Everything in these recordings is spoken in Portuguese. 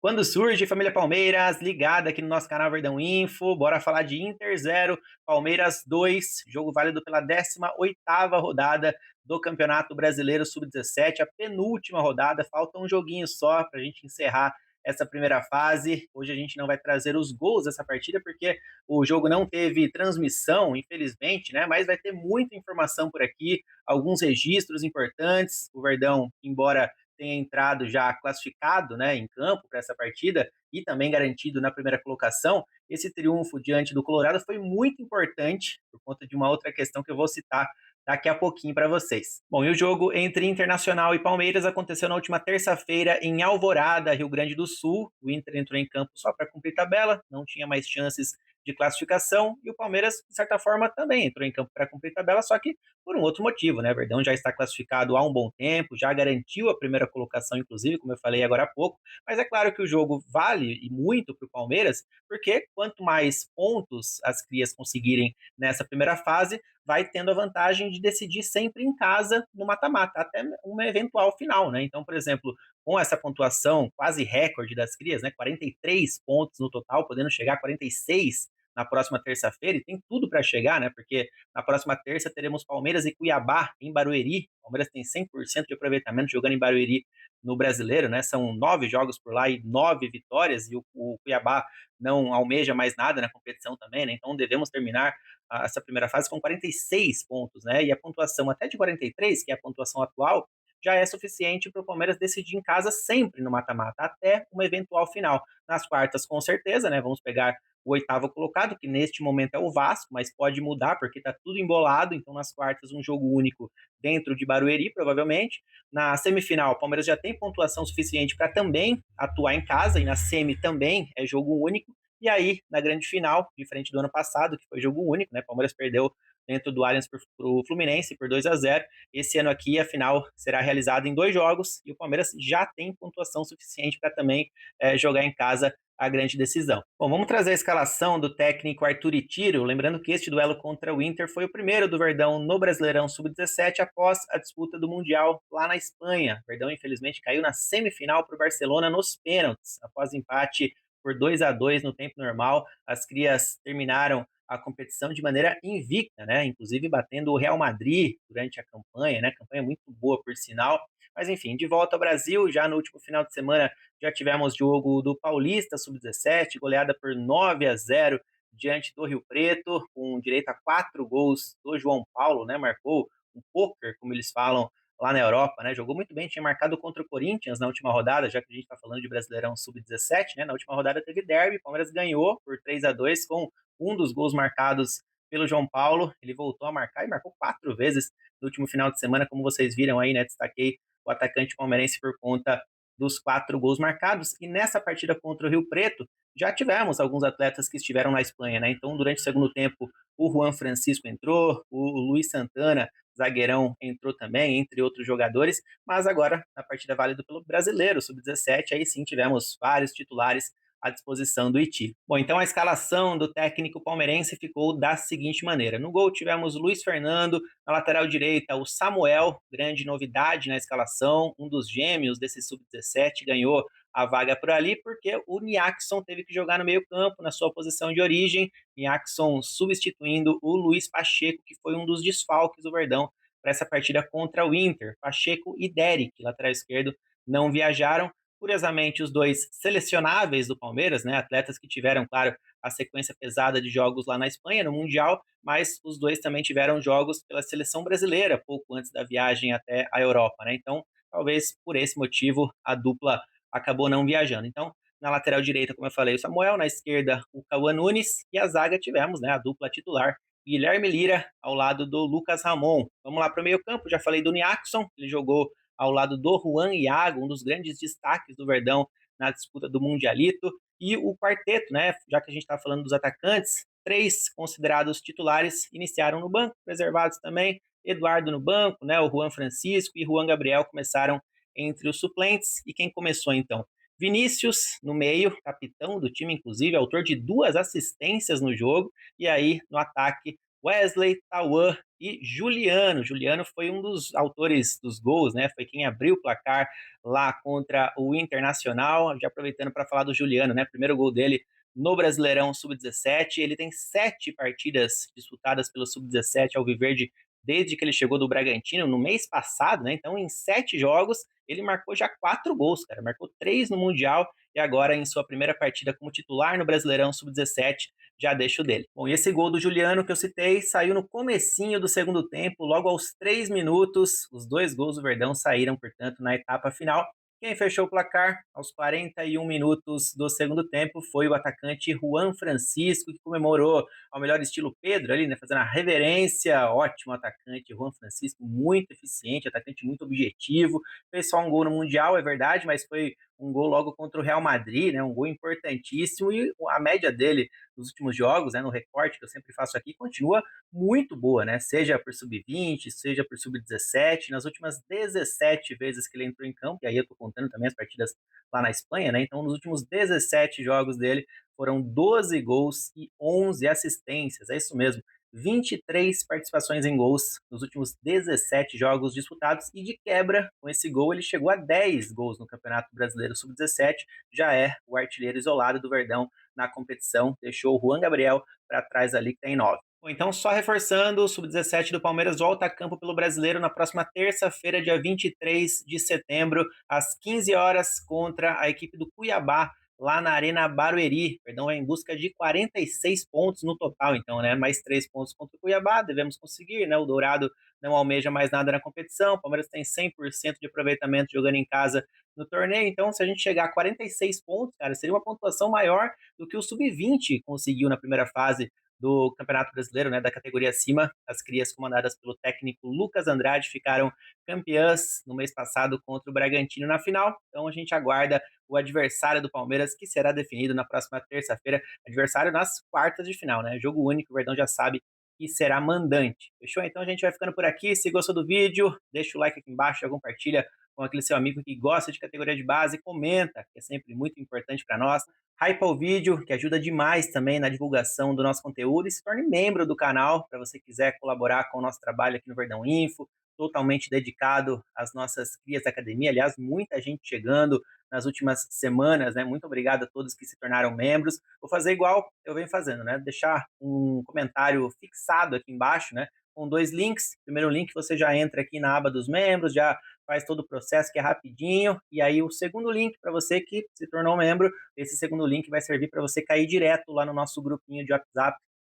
Quando surge, família Palmeiras, ligada aqui no nosso canal Verdão Info, bora falar de Inter 0, Palmeiras 2, jogo válido pela 18ª rodada do Campeonato Brasileiro Sub-17, a penúltima rodada, falta um joguinho só para a gente encerrar essa primeira fase. Hoje a gente não vai trazer os gols dessa partida, porque o jogo não teve transmissão, infelizmente, né? Mas vai ter muita informação por aqui, alguns registros importantes. O Verdão, embora tenha entrado já classificado, né, em campo para essa partida e também garantido na primeira colocação, esse triunfo diante do Colorado foi muito importante por conta de uma outra questão que eu vou citar daqui a pouquinho para vocês. Bom, e o jogo entre Internacional e Palmeiras aconteceu na última terça-feira em Alvorada, Rio Grande do Sul. O Inter entrou em campo só para cumprir tabela, não tinha mais chances de classificação, e o Palmeiras, de certa forma, também entrou em campo para cumprir tabela, só que por um outro motivo, né? Verdão já está classificado há um bom tempo, já garantiu a primeira colocação, inclusive, como eu falei agora há pouco, mas é claro que o jogo vale e muito para o Palmeiras, porque quanto mais pontos as crias conseguirem nessa primeira fase, vai tendo a vantagem de decidir sempre em casa no mata-mata, até uma eventual final, né? Então, por exemplo, com essa pontuação quase recorde das crias, né? 43 pontos no total, podendo chegar a 46 na próxima terça-feira, e tem tudo para chegar, né? Porque na próxima terça teremos Palmeiras e Cuiabá em Barueri. O Palmeiras tem 100% de aproveitamento jogando em Barueri no Brasileiro, né? São 9 jogos por lá e 9 vitórias, e o Cuiabá não almeja mais nada na competição também, né? Então devemos terminar essa primeira fase com 46 pontos, né? E a pontuação até de 43, que é a pontuação atual, já é suficiente para o Palmeiras decidir em casa sempre no mata-mata, até uma eventual final. Nas quartas, com certeza, né? Vamos pegar o oitavo colocado, que neste momento é o Vasco, mas pode mudar porque está tudo embolado. Então, nas quartas, um jogo único dentro de Barueri, provavelmente. Na semifinal, o Palmeiras já tem pontuação suficiente para também atuar em casa, e na semi também é jogo único. E aí, na grande final, diferente do ano passado, que foi jogo único, né? O Palmeiras perdeu dentro do Allianz para o Fluminense por 2-0. Esse ano aqui, a final será realizada em 2 jogos, e o Palmeiras já tem pontuação suficiente para também jogar em casa a grande decisão. Bom, vamos trazer a escalação do técnico Arthur Itiro, lembrando que este duelo contra o Inter foi o primeiro do Verdão no Brasileirão Sub-17 após a disputa do Mundial lá na Espanha. O Verdão, infelizmente, caiu na semifinal para o Barcelona nos pênaltis, após empate por 2-2 no tempo normal. As crias terminaram a competição de maneira invicta, né? Inclusive batendo o Real Madrid durante a campanha, né? Campanha muito boa, por sinal. Mas enfim, de volta ao Brasil, já no último final de semana já tivemos jogo do Paulista Sub-17, goleada por 9-0 diante do Rio Preto, com direito a 4 gols do João Paulo, né? Marcou um poker, como eles falam lá na Europa, né? Jogou muito bem, tinha marcado contra o Corinthians na última rodada, já que a gente está falando de Brasileirão Sub-17, né? Na última rodada teve derby, o Palmeiras ganhou por 3-2 com um dos gols marcados pelo João Paulo. Ele voltou a marcar e marcou 4 vezes no último final de semana, como vocês viram aí, né? Destaquei o atacante palmeirense por conta dos 4 gols marcados. E nessa partida contra o Rio Preto, já tivemos alguns atletas que estiveram na Espanha, né? Então, durante o segundo tempo, o Juan Francisco entrou, o Luiz Santana, zagueirão, entrou também, entre outros jogadores. Mas agora, na partida válida pelo Brasileiro Sub-17, aí sim tivemos vários titulares à disposição do Iti. Bom, então a escalação do técnico palmeirense ficou da seguinte maneira. No gol tivemos Luiz Fernando, na lateral direita o Samuel, grande novidade na escalação, um dos gêmeos desse Sub-17, ganhou a vaga por ali, porque o Niakson teve que jogar no meio campo, na sua posição de origem, Niakson substituindo o Luiz Pacheco, que foi um dos desfalques do Verdão para essa partida contra o Inter. Pacheco e Derek, lateral esquerdo, não viajaram. Curiosamente, os dois selecionáveis do Palmeiras, né, atletas que tiveram, claro, a sequência pesada de jogos lá na Espanha, no Mundial, mas os dois também tiveram jogos pela seleção brasileira, pouco antes da viagem até a Europa, né? Então, talvez por esse motivo, a dupla acabou não viajando. Então, na lateral direita, como eu falei, o Samuel, na esquerda, o Cauã Nunes, e a zaga tivemos, né, a dupla titular, Guilherme Lira, ao lado do Lucas Ramon. Vamos lá para o meio campo, já falei do Niakson, ele jogou ao lado do Juan Iago, um dos grandes destaques do Verdão na disputa do Mundialito, e o quarteto, né, já que a gente está falando dos atacantes, 3 considerados titulares iniciaram no banco, preservados também, Eduardo no banco, né, o Juan Francisco e Juan Gabriel começaram entre os suplentes. E quem começou então? Vinícius no meio, capitão do time, inclusive, autor de 2 assistências no jogo, e aí no ataque Wesley, Tauan e Juliano. Juliano foi um dos autores dos gols, né? Foi quem abriu o placar lá contra o Internacional. Já aproveitando para falar do Juliano, né? Primeiro gol dele no Brasileirão Sub-17. Ele tem 7 partidas disputadas pelo Sub-17 Alviverde desde que ele chegou do Bragantino no mês passado, né? Então, em 7 jogos, ele marcou já 4 gols, cara. Marcou 3 no Mundial e agora, em sua primeira partida como titular no Brasileirão Sub-17, já deixo dele. Bom, e esse gol do Juliano que eu citei saiu no comecinho do segundo tempo, logo aos 3 minutos. Os 2 gols do Verdão saíram, portanto, na etapa final. Quem fechou o placar aos 41 minutos do segundo tempo foi o atacante Juan Francisco, que comemorou ao melhor estilo Pedro ali, né, fazendo a reverência. Ótimo atacante, Juan Francisco, muito eficiente, atacante muito objetivo. Fez só um gol no Mundial, é verdade, mas foi um gol logo contra o Real Madrid, né, um gol importantíssimo, e a média dele nos últimos jogos, né, no recorte que eu sempre faço aqui, continua muito boa, né? Seja por sub-20, seja por sub-17, nas últimas 17 vezes que ele entrou em campo, e aí eu tô contando também as partidas lá na Espanha, né? Então, nos últimos 17 jogos dele, foram 12 gols e 11 assistências, é isso mesmo. 23 participações em gols nos últimos 17 jogos disputados, e de quebra, com esse gol, ele chegou a 10 gols no Campeonato Brasileiro Sub-17, já é o artilheiro isolado do Verdão na competição, deixou o Juan Gabriel para trás ali, que tem 9. Bom, então, só reforçando, o Sub-17 do Palmeiras volta a campo pelo Brasileiro na próxima terça-feira, dia 23 de setembro, às 15 horas, contra a equipe do Cuiabá, lá na Arena Barueri. Perdão, é em busca de 46 pontos no total, então, né? Mais 3 pontos contra o Cuiabá, devemos conseguir, né? O Dourado não almeja mais nada na competição, o Palmeiras tem 100% de aproveitamento jogando em casa no torneio, então se a gente chegar a 46 pontos, cara, seria uma pontuação maior do que o Sub-20 conseguiu na primeira fase do Campeonato Brasileiro, né, da categoria acima. As crias comandadas pelo técnico Lucas Andrade ficaram campeãs no mês passado contra o Bragantino na final. Então a gente aguarda o adversário do Palmeiras, que será definido na próxima terça-feira, adversário nas quartas de final, né? Jogo único, o Verdão já sabe que será mandante. Fechou? Então a gente vai ficando por aqui. Se gostou do vídeo, deixa o like aqui embaixo, já compartilha com aquele seu amigo que gosta de categoria de base, comenta, que é sempre muito importante para nós. Hypa o vídeo, que ajuda demais também na divulgação do nosso conteúdo, e se torne membro do canal, para você quiser colaborar com o nosso trabalho aqui no Verdão Info, totalmente dedicado às nossas crias da academia. Aliás, muita gente chegando nas últimas semanas, né? Muito obrigado a todos que se tornaram membros. Vou fazer igual eu venho fazendo, né? Deixar um comentário fixado aqui embaixo, né? Com 2 links. Primeiro link, você já entra aqui na aba dos membros, já faz todo o processo que é rapidinho. E aí o segundo link para você que se tornou membro, esse segundo link vai servir para você cair direto lá no nosso grupinho de WhatsApp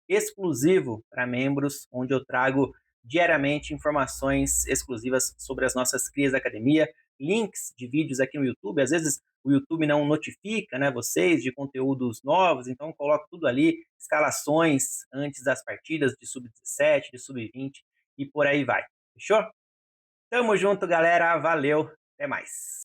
exclusivo para membros, onde eu trago diariamente informações exclusivas sobre as nossas crias da academia, links de vídeos aqui no YouTube. Às vezes o YouTube não notifica, né, vocês de conteúdos novos, então eu coloco tudo ali, escalações antes das partidas de sub-17, de sub-20 e por aí vai. Fechou? Tamo junto, galera. Valeu. Até mais.